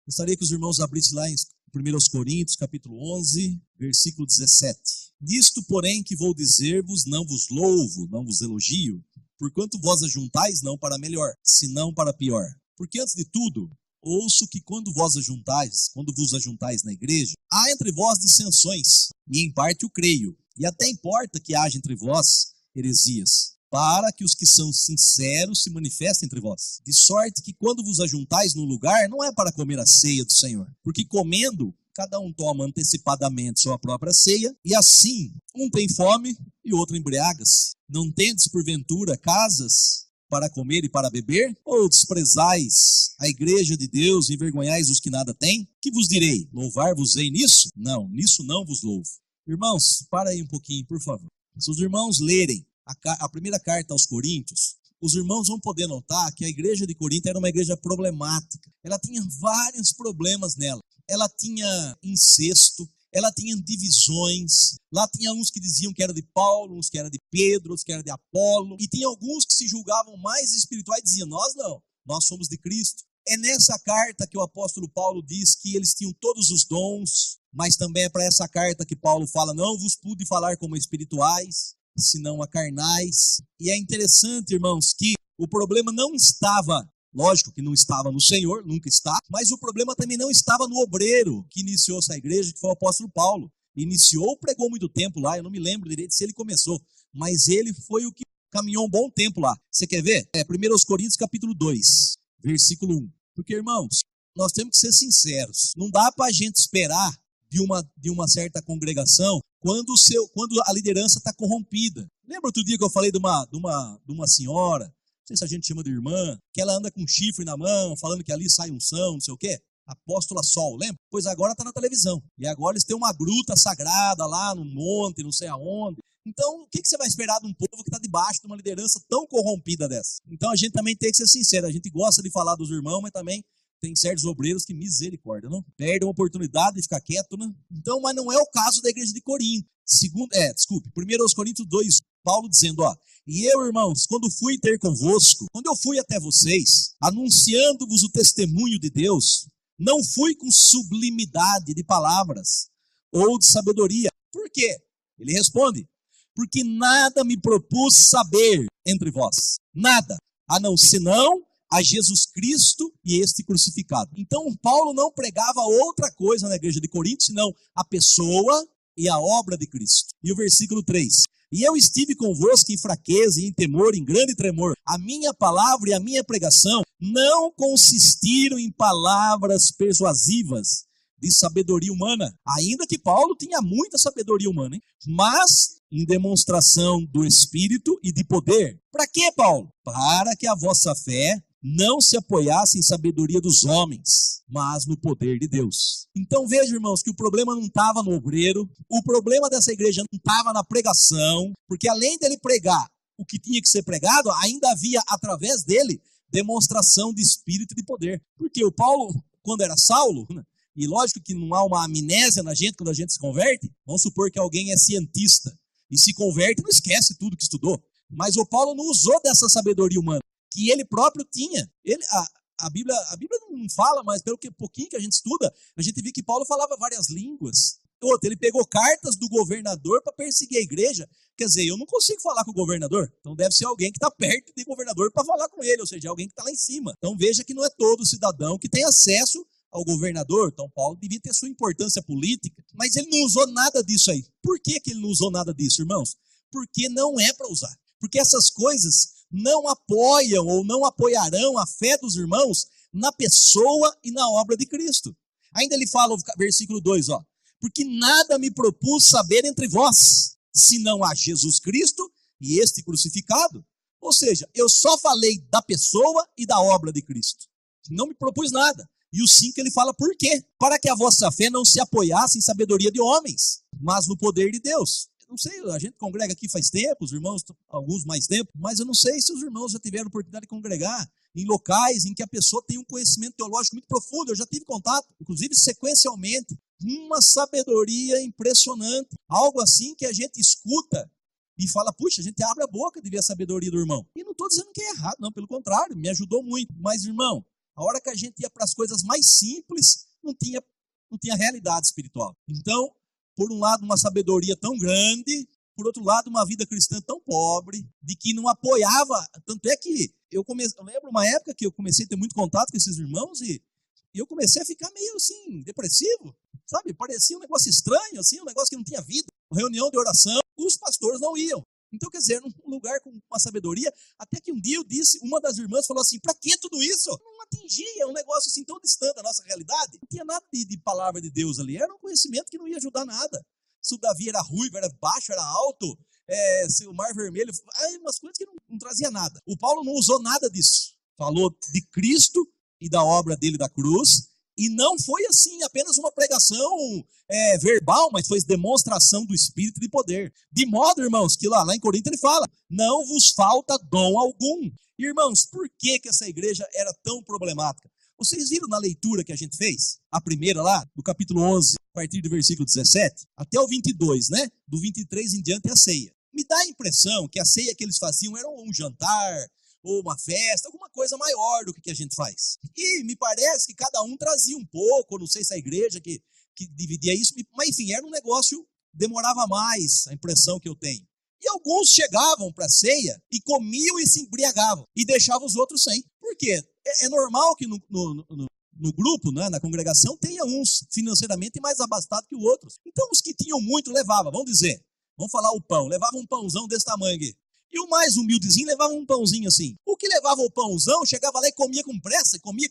Gostaria que os irmãos abrissem lá em 1 Coríntios, capítulo 11, versículo 17. Disto, porém, que vou dizer-vos, não vos louvo, não vos elogio, porquanto vós ajuntais não para melhor, senão para pior. Porque antes de tudo, ouço que quando vos ajuntais na igreja, há entre vós dissensões, e em parte o creio, e até importa que haja entre vós heresias, para que os que são sinceros se manifestem entre vós. De sorte que quando vos ajuntais num lugar, não é para comer a ceia do Senhor, porque comendo, cada um toma antecipadamente sua própria ceia, e assim, um tem fome e outro embriaga-se. Não tendes, porventura, casas para comer e para beber? Ou desprezais a igreja de Deus e envergonhais os que nada têm? Que vos direi? Louvar-vos-ei nisso? Não, nisso não vos louvo. Irmãos, para aí um pouquinho, por favor. Se os irmãos lerem a primeira carta aos Coríntios, os irmãos vão poder notar que a igreja de Corinto era uma igreja problemática. Ela tinha vários problemas nela. Ela tinha incesto, ela tinha divisões. Lá tinha uns que diziam que era de Paulo, uns que era de Pedro, uns que era de Apolo. E tinha alguns que se julgavam mais espirituais e diziam, nós não, nós somos de Cristo. É nessa carta que o apóstolo Paulo diz que eles tinham todos os dons, mas também é para essa carta que Paulo fala, não vos pude falar como espirituais, senão a carnais. E é interessante, irmãos, que o problema não estava, lógico que não estava no Senhor, nunca está, mas o problema também não estava no obreiro que iniciou essa igreja, que foi o apóstolo Paulo. Iniciou, pregou muito tempo lá, eu não me lembro direito se ele começou, mas ele foi o que caminhou um bom tempo lá. Você quer ver? 1 Coríntios capítulo 2, versículo 1. Porque, irmãos, nós temos que ser sinceros. Não dá para a gente esperar de uma certa congregação quando a liderança está corrompida. Lembra outro dia que eu falei de uma senhora, não sei se a gente chama de irmã, que ela anda com chifre na mão, falando que ali sai unção, não sei o quê? Apóstola Sol, lembra? Pois agora está na televisão. E agora eles têm uma gruta sagrada lá no monte, não sei aonde. Então, o que você vai esperar de um povo que está debaixo de uma liderança tão corrompida dessa? Então, a gente também tem que ser sincero. A gente gosta de falar dos irmãos, mas também tem certos obreiros que, misericórdia, não? Perdem a oportunidade de ficar quieto, né? Então, mas não é o caso da igreja de Corinto. 1 Coríntios 2, Paulo dizendo, e eu, irmãos, quando fui ter convosco, quando eu fui até vocês, anunciando-vos o testemunho de Deus, não fui com sublimidade de palavras ou de sabedoria. Por quê? Ele responde, porque nada me propus saber entre vós, nada, senão a Jesus Cristo e este crucificado. Então, Paulo não pregava outra coisa na igreja de Corinto, senão a pessoa e a obra de Cristo. E o versículo 3, e eu estive convosco em fraqueza e em temor, em grande tremor. A minha palavra e a minha pregação não consistiram em palavras persuasivas de sabedoria humana, ainda que Paulo tinha muita sabedoria humana, hein? Mas em demonstração do Espírito e de poder. Para quê, Paulo? Para que a vossa fé não se apoiasse em sabedoria dos homens, mas no poder de Deus. Então veja, irmãos, que o problema não estava no obreiro, o problema dessa igreja não estava na pregação, porque além dele pregar o que tinha que ser pregado, ainda havia, através dele, demonstração de espírito e de poder. Porque o Paulo, quando era Saulo, e lógico que não há uma amnésia na gente quando a gente se converte, vamos supor que alguém é cientista e se converte e não esquece tudo que estudou. Mas o Paulo não usou dessa sabedoria humana, que ele próprio tinha. A Bíblia não fala, mas pelo pouquinho que a gente estuda, a gente vê que Paulo falava várias línguas. Outra, ele pegou cartas do governador para perseguir a igreja. Quer dizer, eu não consigo falar com o governador. Então deve ser alguém que está perto do governador para falar com ele, ou seja, alguém que está lá em cima. Então veja que não é todo cidadão que tem acesso ao governador. Então Paulo devia ter sua importância política, mas ele não usou nada disso aí. Por que ele não usou nada disso, irmãos? Porque não é para usar. Porque essas coisas não apoiam ou não apoiarão a fé dos irmãos na pessoa e na obra de Cristo. Ainda ele fala, versículo 2, porque nada me propus saber entre vós, senão a Jesus Cristo e este crucificado. Ou seja, eu só falei da pessoa e da obra de Cristo. Não me propus nada. E o 5 ele fala por quê? Para que a vossa fé não se apoiasse em sabedoria de homens, mas no poder de Deus. Não sei, a gente congrega aqui faz tempo, os irmãos, alguns mais tempo, mas eu não sei se os irmãos já tiveram a oportunidade de congregar em locais em que a pessoa tem um conhecimento teológico muito profundo. Eu já tive contato, inclusive sequencialmente, uma sabedoria impressionante, algo assim que a gente escuta e fala, puxa, a gente abre a boca de ver a sabedoria do irmão. E não estou dizendo que é errado, não, pelo contrário, me ajudou muito. Mas, irmão, A hora que a gente ia para as coisas mais simples, não tinha realidade espiritual. Então, por um lado, uma sabedoria tão grande, por outro lado, uma vida cristã tão pobre, de que não apoiava. Tanto é que eu lembro uma época que eu comecei a ter muito contato com esses irmãos e eu comecei a ficar meio assim, depressivo, sabe? Parecia um negócio estranho, assim, um negócio que não tinha vida. Reunião de oração, os pastores não iam. Então, quer dizer, num lugar com uma sabedoria, até que um dia eu disse, uma das irmãs falou assim, para que tudo isso? Não atingia, um negócio assim tão distante da nossa realidade. Não tinha nada de palavra de Deus ali, era um conhecimento que não ia ajudar nada. Se o Davi era ruivo, era baixo, era alto, se o mar vermelho, umas coisas que não trazia nada. O Paulo não usou nada disso. Falou de Cristo e da obra dele da cruz, e não foi assim apenas uma pregação verbal, mas foi demonstração do Espírito de poder. De modo, irmãos, que lá em Corinto ele fala, não vos falta dom algum. Irmãos, por que essa igreja era tão problemática? Vocês viram na leitura que a gente fez? A primeira lá, do capítulo 11, a partir do versículo 17, até o 22, né? Do 23 em diante é a ceia. Me dá a impressão que a ceia que eles faziam era um jantar, ou uma festa, alguma coisa maior do que a gente faz. E me parece que cada um trazia um pouco, não sei se a igreja que dividia isso, mas enfim, era um negócio, demorava mais, a impressão que eu tenho. E alguns chegavam para a ceia e comiam e se embriagavam, e deixavam os outros sem. Por quê? É normal que no grupo, né, na congregação, tenha uns financeiramente mais abastados que os outros. Então os que tinham muito levavam, vamos falar o pão, levavam um pãozão desse tamanho aqui. E o mais humildezinho levava um pãozinho assim. O que levava o pãozão, chegava lá e comia com pressa, comia.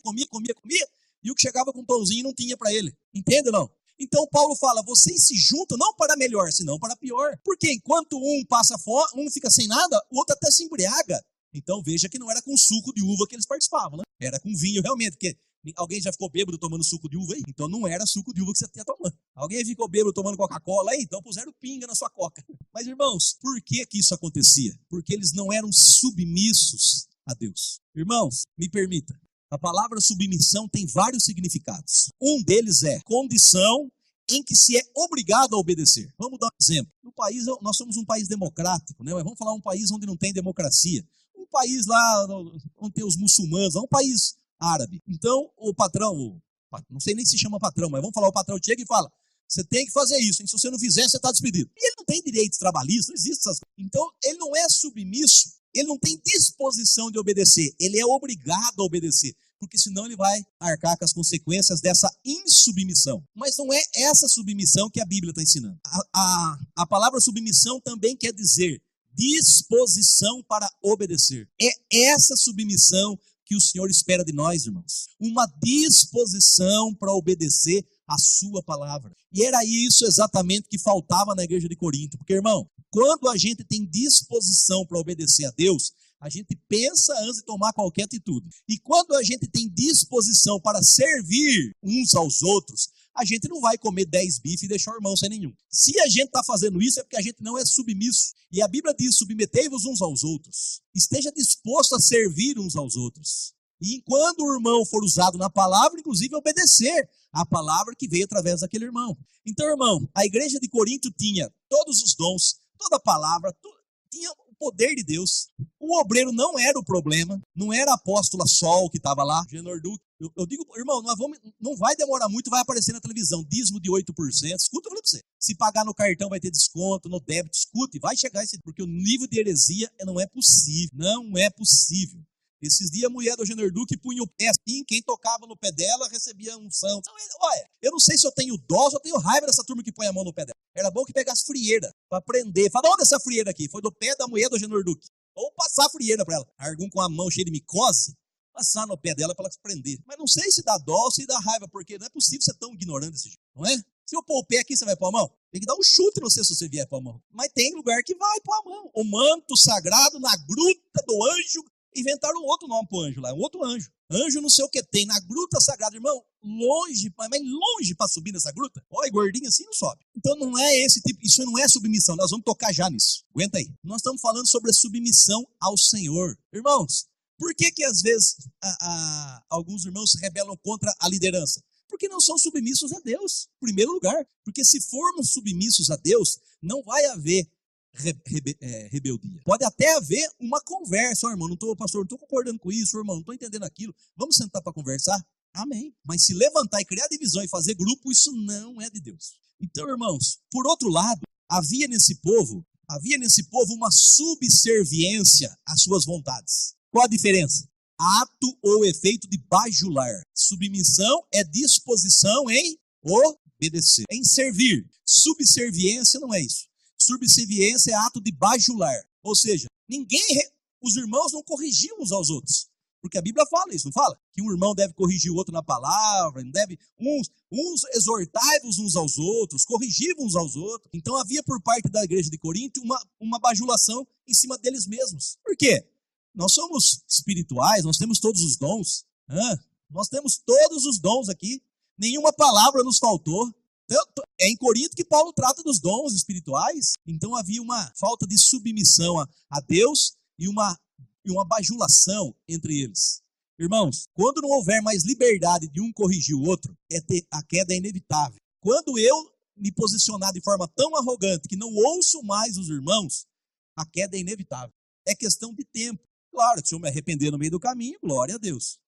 E o que chegava com o pãozinho não tinha para ele. Entende ou não? Então Paulo fala, vocês se juntam não para melhor, senão para pior. Porque enquanto um passa fome, um fica sem nada, o outro até se embriaga. Então veja que não era com suco de uva que eles participavam, né? Era com vinho realmente, porque alguém já ficou bêbado tomando suco de uva aí? Então não era suco de uva que você tinha tomando. Alguém ficou bêbado tomando Coca-Cola aí? Então puseram pinga na sua coca. Mas irmãos, por que isso acontecia? Porque eles não eram submissos a Deus. Irmãos, me permita. A palavra submissão tem vários significados. Um deles é condição em que se é obrigado a obedecer. Vamos dar um exemplo. No país, nós somos um país democrático, né? Mas vamos falar um país onde não tem democracia. Um país lá onde tem os muçulmanos, um país árabe. Então, o patrão, não sei nem se chama patrão, mas vamos falar, o patrão chega e fala, você tem que fazer isso, hein? Se você não fizer, você está despedido. E ele não tem direitos trabalhistas, não existe essas coisas. Então, ele não é submisso, ele não tem disposição de obedecer, ele é obrigado a obedecer, porque senão ele vai arcar com as consequências dessa insubmissão. Mas não é essa submissão que a Bíblia está ensinando. A palavra submissão também quer dizer disposição para obedecer. É essa submissão que o Senhor espera de nós, irmãos. Uma disposição para obedecer a sua palavra. E era isso exatamente que faltava na igreja de Corinto. Porque, irmão, quando a gente tem disposição para obedecer a Deus, a gente pensa antes de tomar qualquer atitude. E quando a gente tem disposição para servir uns aos outros, a gente não vai comer 10 bifes e deixar o irmão sem nenhum. Se a gente está fazendo isso, é porque a gente não é submisso. E a Bíblia diz, submetei-vos uns aos outros. Esteja disposto a servir uns aos outros. E enquanto o irmão for usado na palavra, inclusive obedecer a palavra que veio através daquele irmão. Então, irmão, a igreja de Corinto tinha todos os dons, toda a palavra, tinha o poder de Deus. O obreiro não era o problema, não era a apóstola Sol que estava lá, Genor-Duque. Eu digo, irmão, não vai demorar muito, vai aparecer na televisão, dízimo de 8%. Escuta, eu falei para você. Se pagar no cartão vai ter desconto, no débito, escute, vai chegar esse, porque o nível de heresia não é possível. Não é possível. Esses dias a mulher do Genor-Duque punha o pé assim, quem tocava no pé dela recebia unção. Então, olha, eu não sei se eu tenho dó, se eu tenho raiva dessa turma que põe a mão no pé dela. Era bom que pegasse frieira para prender. Fala, onde é essa frieira aqui? Foi do pé da mulher do Genor-Duque. Ou passar a frieira para ela. Algum com a mão cheia de micose, passar no pé dela para ela se prender. Mas não sei se dá dó ou se dá raiva, porque não é possível ser tão ignorante desse jeito, não é? Se eu pôr o pé aqui, você vai pôr a mão? Tem que dar um chute, não sei se você vier pôr a mão. Mas tem lugar que vai pôr a mão. O manto sagrado na gruta do anjo. Inventaram um outro nome pro anjo lá, um outro anjo. Anjo não sei o que tem, na gruta sagrada, irmão, longe, mas longe para subir nessa gruta. Olha, gordinho assim não sobe. Então não é esse tipo, isso não é submissão, nós vamos tocar já nisso. Aguenta aí. Nós estamos falando sobre a submissão ao Senhor. Irmãos, por que às vezes alguns irmãos se rebelam contra a liderança? Porque não são submissos a Deus, em primeiro lugar. Porque se formos submissos a Deus, não vai haver rebeldia. Pode até haver uma conversa, irmão, pastor, não estou concordando com isso, irmão, não estou entendendo aquilo, vamos sentar para conversar? Amém. Mas se levantar e criar divisão e fazer grupo, isso não é de Deus. Então, irmãos, por outro lado, havia nesse povo uma subserviência às suas vontades. Qual a diferença? Ato ou efeito de bajular. Submissão é disposição em obedecer, em servir. Subserviência não é isso. Subserviência é ato de bajular. Ou seja, os irmãos não corrigiam uns aos outros. Porque a Bíblia fala isso, não fala? Que um irmão deve corrigir o outro na palavra, uns exortai-vos uns aos outros, corrigivam uns aos outros. Então havia por parte da igreja de Corinto uma bajulação em cima deles mesmos. Por quê? Nós somos espirituais, nós temos todos os dons. Nós temos todos os dons aqui. Nenhuma palavra nos faltou. É em Corinto que Paulo trata dos dons espirituais. Então havia uma falta de submissão a Deus e uma bajulação entre eles. Irmãos, quando não houver mais liberdade de um corrigir o outro, a queda é inevitável. Quando eu me posicionar de forma tão arrogante que não ouço mais os irmãos, a queda é inevitável. É questão de tempo. Claro, se eu me arrepender no meio do caminho, glória a Deus.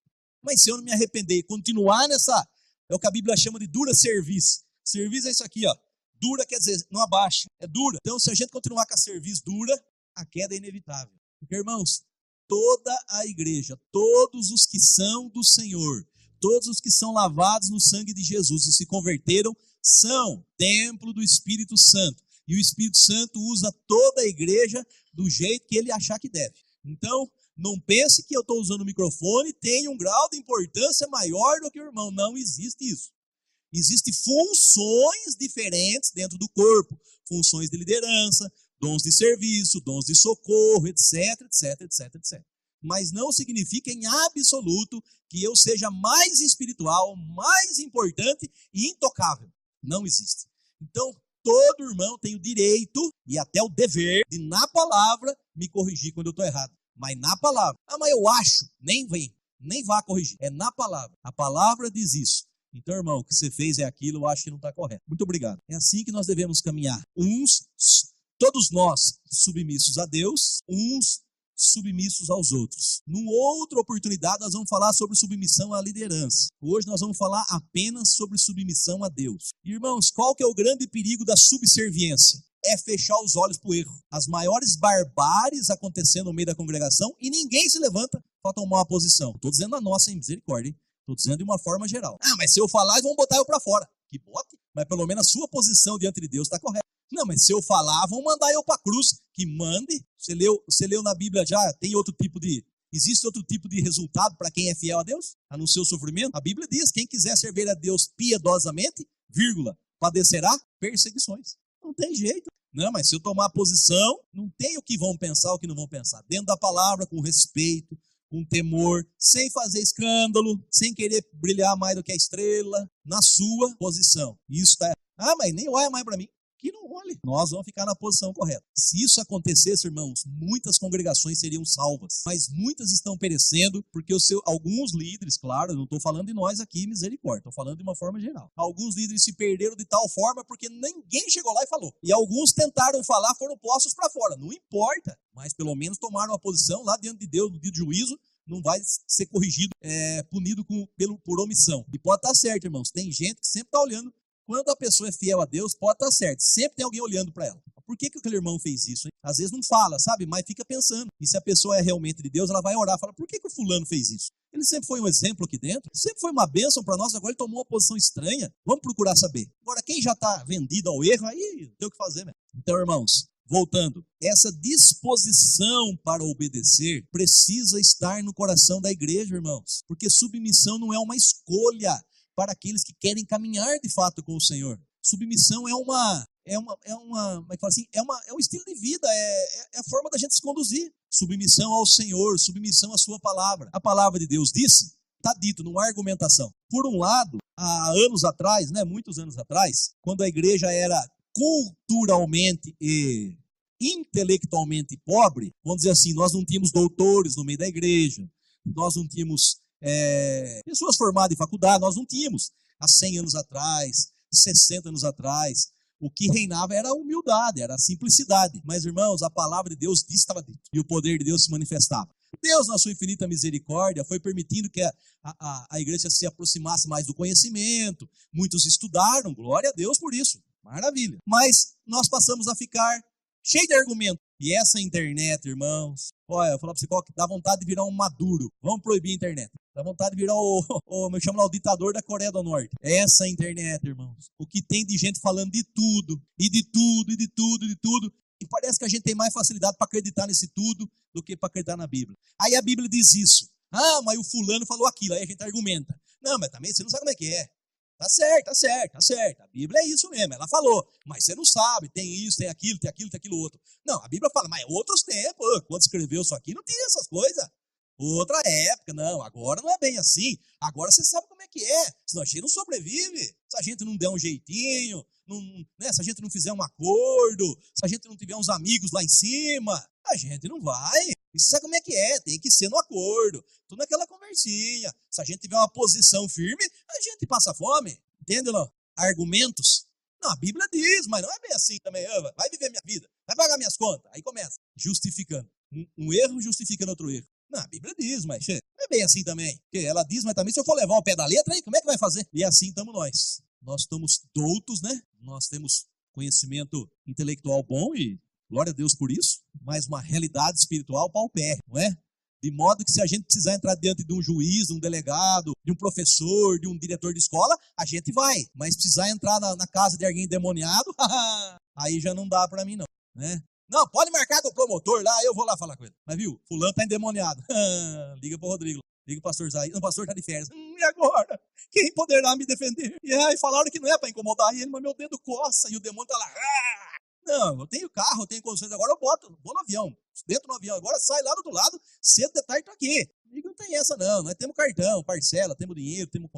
Mas se eu não me arrepender e continuar é o que a Bíblia chama de dura serviço. Serviço é isso aqui, ó. Dura quer dizer, não abaixa, é dura. Então, se a gente continuar com a serviço dura, a queda é inevitável. Porque, irmãos, toda a igreja, todos os que são do Senhor, todos os que são lavados no sangue de Jesus e se converteram, são templo do Espírito Santo. E o Espírito Santo usa toda a igreja do jeito que ele achar que deve. Então, não pense que eu estou usando o microfone e tem um grau de importância maior do que o irmão. Não existe isso. Existem funções diferentes dentro do corpo. Funções de liderança, dons de serviço, dons de socorro, etc, etc, etc, etc. Mas não significa em absoluto que eu seja mais espiritual, mais importante e intocável. Não existe. Então, todo irmão tem o direito e até o dever de, na palavra, me corrigir quando eu estou errado. Mas na palavra. Mas eu acho. Nem vá corrigir. É na palavra. A palavra diz isso. Então, irmão, o que você fez é aquilo, eu acho que não está correto. Muito obrigado. É assim que nós devemos caminhar. Todos nós submissos a Deus, uns submissos aos outros. Numa outra oportunidade, nós vamos falar sobre submissão à liderança. Hoje nós vamos falar apenas sobre submissão a Deus. Irmãos, qual que é o grande perigo da subserviência? É fechar os olhos para o erro. As maiores barbáries acontecendo no meio da congregação e ninguém se levanta para tomar uma posição. Estou dizendo a nossa, em misericórdia, hein? Estou dizendo de uma forma geral. Mas se eu falar, eles vão botar eu para fora. Que bote, mas pelo menos a sua posição diante de Deus está correta. Não, mas se eu falar, vão mandar eu para a cruz. Que mande. Você leu na Bíblia já, existe outro tipo de resultado para quem é fiel a Deus? A não ser o sofrimento? A Bíblia diz, quem quiser servir a Deus piedosamente, padecerá perseguições. Não tem jeito. Não, mas se eu tomar posição, não tem o que vão pensar, o que não vão pensar. Dentro da palavra, com respeito, com temor, sem fazer escândalo, sem querer brilhar mais do que a estrela, na sua posição. Isso está errado. Mas nem olha mais para mim. Que não olhe. Nós vamos ficar na posição correta. Se isso acontecesse, irmãos, muitas congregações seriam salvas. Mas muitas estão perecendo porque alguns líderes, claro, eu não estou falando de nós aqui, misericórdia, estou falando de uma forma geral. Alguns líderes se perderam de tal forma porque ninguém chegou lá e falou. E alguns tentaram falar, foram postos para fora. Não importa, mas pelo menos tomaram uma posição lá diante de Deus, no dia de juízo, não vai ser corrigido, punido por omissão. E pode estar certo, irmãos, tem gente que sempre está olhando. Quando a pessoa é fiel a Deus, pode estar certo. Sempre tem alguém olhando para ela. Por que aquele irmão fez isso? Hein? Às vezes não fala, sabe? Mas fica pensando. E se a pessoa é realmente de Deus, ela vai orar. Fala, por que o fulano fez isso? Ele sempre foi um exemplo aqui dentro. Sempre foi uma bênção para nós. Agora ele tomou uma posição estranha. Vamos procurar saber. Agora, quem já está vendido ao erro, aí tem o que fazer, né? Então, irmãos, voltando. Essa disposição para obedecer precisa estar no coração da igreja, irmãos. Porque submissão não é uma escolha para aqueles que querem caminhar de fato com o Senhor. Submissão é um estilo de vida, é a forma da gente se conduzir. Submissão ao Senhor, submissão à sua palavra. A palavra de Deus disse, está dito numa argumentação. Por um lado, há anos atrás, muitos anos atrás, quando a igreja era culturalmente e intelectualmente pobre, vamos dizer assim, nós não tínhamos doutores no meio da igreja, nós não tínhamos pessoas formadas em faculdade, nós não tínhamos há 100 anos atrás, 60 anos atrás. O que reinava era a humildade, era a simplicidade. Mas, irmãos, a palavra de Deus disse estava dito. E o poder de Deus se manifestava. Deus, na sua infinita misericórdia, foi permitindo que a igreja se aproximasse mais do conhecimento. Muitos estudaram, glória a Deus por isso. Maravilha. Mas nós passamos a ficar cheios de argumentos. E essa internet, irmãos, olha, eu vou falar para você, dá vontade de virar um Maduro. Vamos proibir a internet. Dá vontade de virar me chama lá, o ditador da Coreia do Norte. Essa internet, irmãos, o que tem de gente falando de tudo, e de tudo, e de tudo, e de tudo. E parece que a gente tem mais facilidade para acreditar nesse tudo do que para acreditar na Bíblia. Aí a Bíblia diz isso. Ah, mas o fulano falou aquilo. Aí a gente argumenta. Não, mas também você não sabe como é que é. Tá certo, tá certo, tá certo. A Bíblia é isso mesmo, ela falou. Mas você não sabe, tem isso, tem aquilo, tem aquilo, tem aquilo outro. Não, a Bíblia fala, mas outros tempos, quando escreveu isso aqui, não tinha essas coisas. Outra época, não, agora não é bem assim. Agora você sabe como é que é. Senão a gente não sobrevive. Se a gente não der um jeitinho, se a gente não fizer um acordo, se a gente não tiver uns amigos lá em cima, a gente não vai. E você sabe como é que é, tem que ser no acordo. Tudo naquela conversinha. Se a gente tiver uma posição firme, a gente passa fome. Entende ou não? Argumentos. Não, a Bíblia diz, mas não é bem assim também. Vai viver minha vida, vai pagar minhas contas. Aí começa, justificando. Um erro justificando outro erro. Não, a Bíblia diz, mas não é bem assim também. Porque ela diz, mas também se eu for levar o pé da letra, aí como é que vai fazer? E assim estamos nós. Nós estamos doutos, né? Nós temos conhecimento intelectual bom e glória a Deus por isso, mas uma realidade espiritual paupérrima, não é? De modo que se a gente precisar entrar diante de um juiz, de um delegado, de um professor, de um diretor de escola, a gente vai. Mas precisar entrar na casa de alguém endemoniado, aí já não dá para mim não, né? Não, pode marcar com o promotor lá, eu vou lá falar com ele. Mas viu, fulano tá endemoniado. Liga pro Rodrigo, liga pro pastor Zay. O pastor tá de férias. E agora? Quem poderá me defender? E aí falaram que não é para incomodar ele, mas meu dedo coça e o demônio tá lá. Não, eu tenho carro, eu tenho condições, agora eu vou no avião. Dentro do avião, agora sai lá do outro lado, cedo de tarde tô aqui. E não tem essa não, nós temos cartão, parcela, temos dinheiro, temos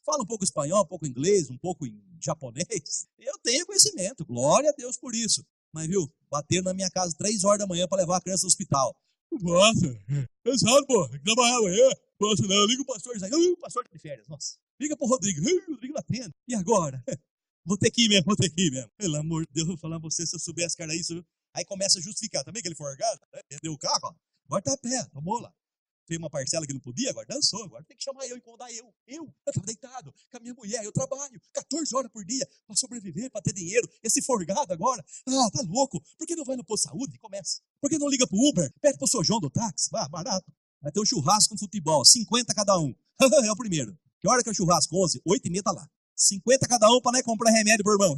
fala um pouco espanhol, um pouco inglês, um pouco em japonês. Eu tenho conhecimento, glória a Deus por isso. Mas viu, bateram na minha casa 3 horas da manhã para levar a criança ao hospital. Nossa, pesado, pô, tem que trabalhar amanhã. Nossa, não, liga o pastor, o pastor tá de férias, nossa. Liga pro Rodrigo, o Rodrigo atende. E agora? Vou ter que ir mesmo. Pelo amor de Deus, vou falar pra você, se eu soubesse que era isso. Aí começa a justificar, também que ele foi orgado, né? Vendeu o carro, ó. Agora tá a pé, tomou lá. Tem uma parcela que não podia, agora dançou, agora tem que chamar eu, incomodar eu. Eu tava deitado com a minha mulher, eu trabalho 14 horas por dia para sobreviver, para ter dinheiro. Esse forgado agora, tá louco. Por que não vai no posto de saúde? Começa. Por que não liga pro Uber? Pede pro Sr. João do táxi, barato. Vai ter um churrasco com futebol, 50 cada um. É o primeiro. Que hora que é o churrasco? 11, 8h30 tá lá. 50 cada um para não comprar remédio pro irmão.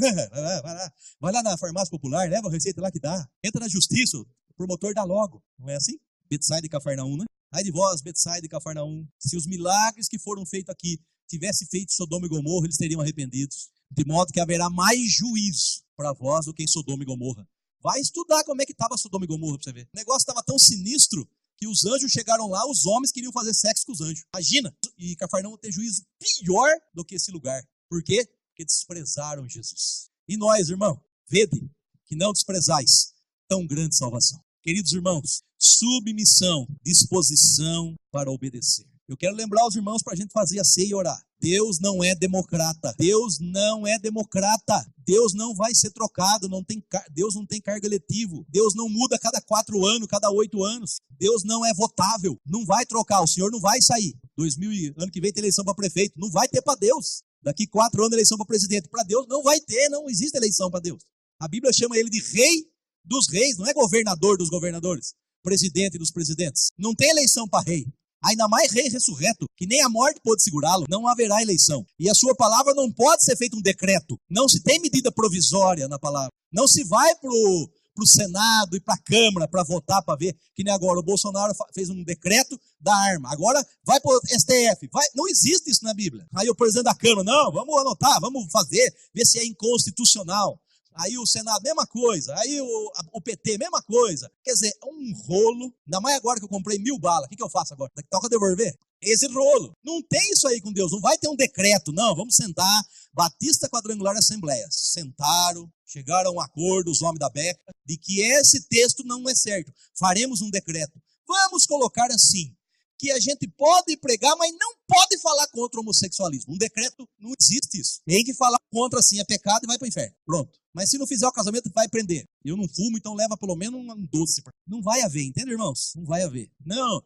Vai lá na farmácia popular, leva a receita lá que dá. Entra na justiça, o promotor dá logo. Não é assim? Betsaida e Cafarnaum, né? Ai de vós, Betsaida e Cafarnaum, se os milagres que foram feitos aqui tivessem feito Sodoma e Gomorra, eles teriam arrependidos. De modo que haverá mais juízo para vós do que em Sodoma e Gomorra. Vai estudar como é que estava Sodoma e Gomorra para você ver. O negócio estava tão sinistro que os anjos chegaram lá, os homens queriam fazer sexo com os anjos. Imagina! E Cafarnaum tem juízo pior do que esse lugar. Por quê? Porque desprezaram Jesus. E nós, irmão, vede que não desprezais tão grande salvação. Queridos irmãos, submissão, disposição para obedecer. Eu quero lembrar os irmãos para a gente fazer a ceia e orar. Deus não é democrata. Deus não é democrata. Deus não vai ser trocado. Deus não tem cargo eletivo. Deus não muda cada 4 anos, cada 8 anos. Deus não é votável. Não vai trocar. O Senhor não vai sair. Ano que vem tem eleição para prefeito. Não vai ter para Deus. Daqui 4 anos eleição para presidente. Para Deus não vai ter. Não existe eleição para Deus. A Bíblia chama ele de rei dos reis. Não é governador dos governadores. Presidente dos presidentes. Não tem eleição para rei. Ainda mais rei ressurreto, que nem a morte pôde segurá-lo, não haverá eleição. E a sua palavra não pode ser feito um decreto. Não se tem medida provisória na palavra. Não se vai pro Senado e para a Câmara para votar, para ver, que nem agora o Bolsonaro fez um decreto da arma. Agora vai pro STF. Não existe isso na Bíblia. Aí o presidente da Câmara, não, vamos anotar, vamos fazer, ver se é inconstitucional. Aí o Senado, mesma coisa. Aí o PT, mesma coisa. Quer dizer, é um rolo. Ainda mais agora que eu comprei 1000 balas. O que eu faço agora? Toca devolver? Esse rolo. Não tem isso aí com Deus. Não vai ter um decreto. Não, vamos sentar. Batista Quadrangular Assembleia. Sentaram, chegaram a um acordo, os homens da Beca, de que esse texto não é certo. Faremos um decreto. Vamos colocar assim, que a gente pode pregar, mas não pode falar contra o homossexualismo. Um decreto não existe isso. Tem que falar contra, assim, é pecado e vai para o inferno. Pronto. Mas se não fizer o casamento, vai prender. Eu não fumo, então leva pelo menos um doce. Não vai haver, entende, irmãos? Não vai haver. Não,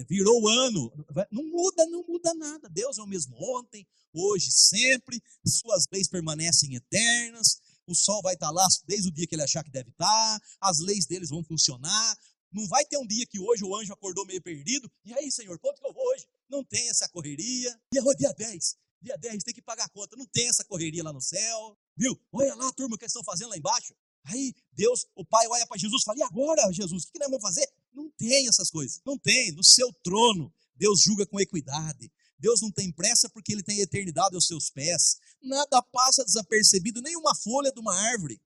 virou o ano. Não muda nada. Deus é o mesmo ontem, hoje, sempre. Suas leis permanecem eternas. O sol vai estar lá desde o dia que ele achar que deve estar. As leis deles vão funcionar. Não vai ter um dia que hoje o anjo acordou meio perdido. E aí, Senhor, quanto que eu vou hoje? Não tem essa correria. Dia 10. Dia 10, tem que pagar a conta. Não tem essa correria lá no céu. Viu? Olha lá, turma, o que eles estão fazendo lá embaixo. Aí, Deus, o Pai olha para Jesus e fala, e agora, Jesus, o que nós vamos fazer? Não tem essas coisas. Não tem. No seu trono, Deus julga com equidade. Deus não tem pressa porque Ele tem eternidade aos seus pés. Nada passa desapercebido, nem uma folha de uma árvore.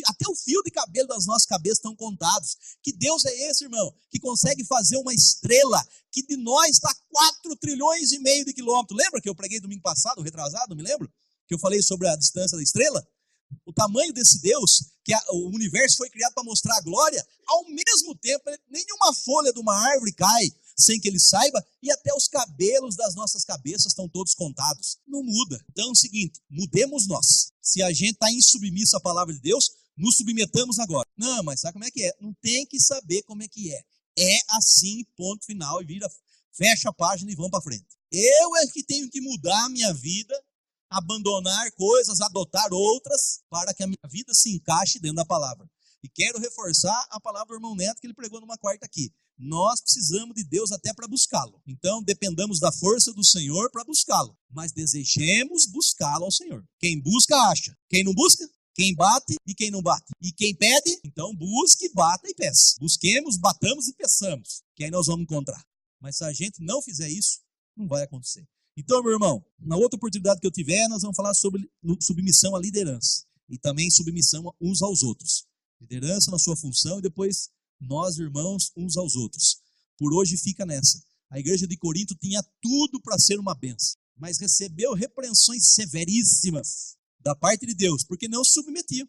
Até o fio de cabelo das nossas cabeças estão contados. Que Deus é esse, irmão? Que consegue fazer uma estrela que de nós está 4,5 trilhões de quilômetros. Lembra que eu preguei domingo passado, retrasado, me lembro? Que eu falei sobre a distância da estrela? O tamanho desse Deus, que o universo foi criado para mostrar a glória, ao mesmo tempo, nenhuma folha de uma árvore cai sem que ele saiba, e até os cabelos das nossas cabeças estão todos contados. Não muda. Então é o seguinte, mudemos nós. Se a gente está insubmisso à palavra de Deus, nos submetamos agora. Não, mas sabe como é que é? Não tem que saber como é que é. É assim, ponto final, e fecha a página e vamos para frente. Eu é que tenho que mudar a minha vida, abandonar coisas, adotar outras, para que a minha vida se encaixe dentro da palavra. E quero reforçar a palavra do irmão Neto que ele pregou numa quarta aqui. Nós precisamos de Deus até para buscá-lo. Então, dependamos da força do Senhor para buscá-lo. Mas desejemos buscá-lo ao Senhor. Quem busca, acha. Quem não busca, quem bate e quem não bate. E quem pede, então busque, bata e peça. Busquemos, batamos e peçamos, que aí nós vamos encontrar. Mas se a gente não fizer isso, não vai acontecer. Então, meu irmão, na outra oportunidade que eu tiver, nós vamos falar sobre submissão à liderança. E também submissão uns aos outros. Liderança na sua função e depois nós, irmãos, uns aos outros. Por hoje fica nessa. A igreja de Corinto tinha tudo para ser uma bênção, mas recebeu repreensões severíssimas da parte de Deus, porque não se submetiam.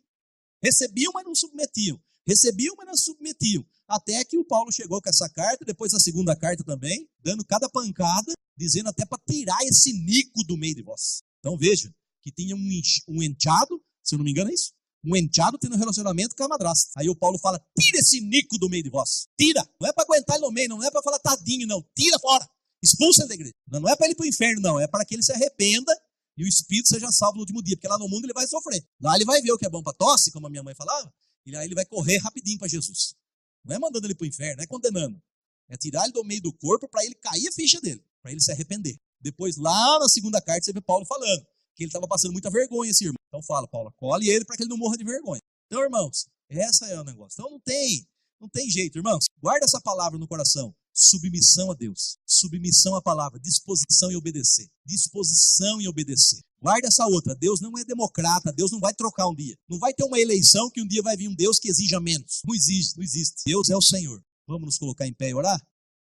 Recebiam, mas não submetiam. Recebiam, mas não submetiam. Até que o Paulo chegou com essa carta, depois a segunda carta também, dando cada pancada, dizendo até para tirar esse nico do meio de vós. Então veja, que tinha um enteado, se eu não me engano é isso, um enteado tendo um relacionamento com a madrasta. Aí o Paulo fala, tira esse nico do meio de vós. Tira. Não é para aguentar ele no meio, não é para falar tadinho, não. Tira fora. Expulsa ele da igreja. Não é para ele ir para o inferno, não. É para que ele se arrependa e o espírito seja salvo no último dia. Porque lá no mundo ele vai sofrer. Lá ele vai ver o que é bom para tosse, como a minha mãe falava. E aí ele vai correr rapidinho para Jesus. Não é mandando ele para o inferno, não é condenando. É tirar ele do meio do corpo para ele cair a ficha dele. Para ele se arrepender. Depois, lá na segunda carta, você vê Paulo falando que ele estava passando muita vergonha, esse irmão. Então fala, Paulo, acolhe ele para que ele não morra de vergonha. Então, irmãos, essa é o negócio. Então não tem jeito, irmãos. Guarda essa palavra no coração. Submissão a Deus. Submissão à palavra. Disposição em obedecer. Disposição em obedecer. Guarda essa outra. Deus não é democrata. Deus não vai trocar um dia. Não vai ter uma eleição que um dia vai vir um Deus que exija menos. Não existe. Deus é o Senhor. Vamos nos colocar em pé e orar?